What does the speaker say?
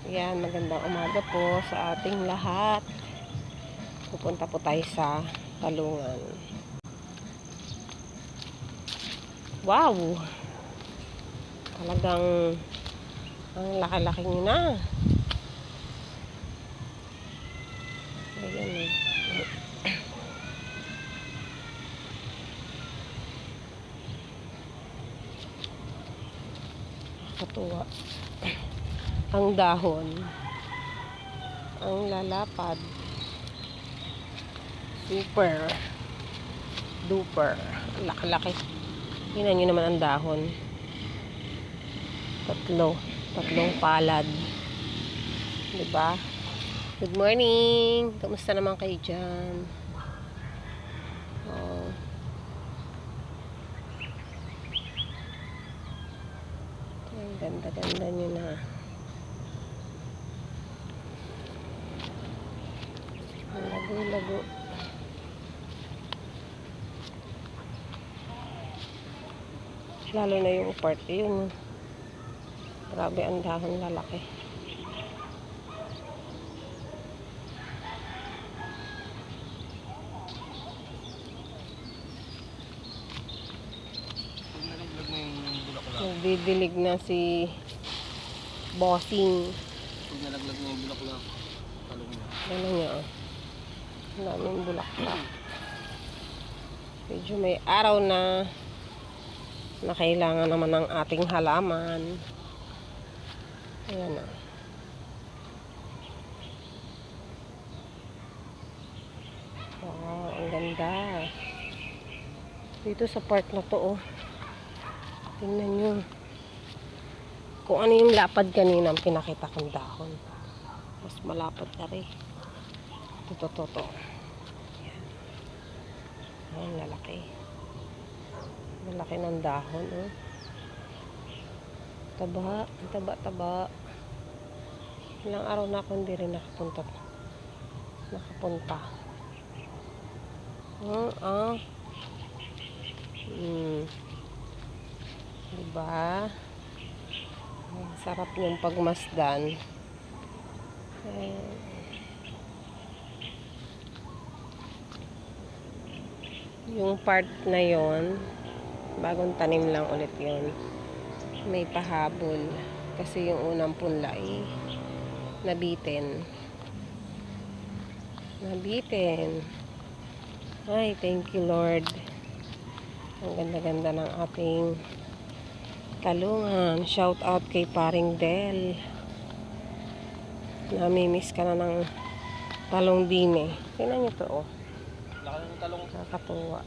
Yan, magandang umaga po sa ating lahat. Pupunta po tayo sa Talungan. Wow! Talagang ang laki-laki nyo na. Ayan eh. Katuwa. Ang dahon. Ang lalapad. Super. Duper. Laki-laki. Tingnan nyo naman ang dahon. Tatlong palad. Diba? Good morning! Kamusta naman kayo dyan? Oh. Ang ganda-ganda nyo na. Ang lago-lago. Lalo na yung part yun. Grabe ang dahon lalaki. Nagdidilig na si Bossing. Pag nalaglag na yung bulaklak, talong niya. Ano niya, oh. Ang daming bulaklak. Medyo may araw na kailangan naman ng ating halaman. Ayan, oh. Wow, ang ganda. Dito sa part na to, oh. Tingnan nyo. Kung ano yung lapad kanina ang pinakita kong dahon. Mas malapad na rin. Ito. Ayan, lalaki. Lalaki ng dahon, oh. Taba. Ilang araw na ako hindi rin nakapunta. Diba? Sarap yung pagmasdan. Yung part na yon, bagong tanim lang ulit yon. May pahabol. Kasi yung unang punla ay nabitin. Ay, thank you Lord. Ang ganda-ganda ng ating Talungan. Shout out kay Paring Del. Namimiss ka na ng talong din eh. Tingnan nyo to, oh. Laki ng talong. Nakakatuwa.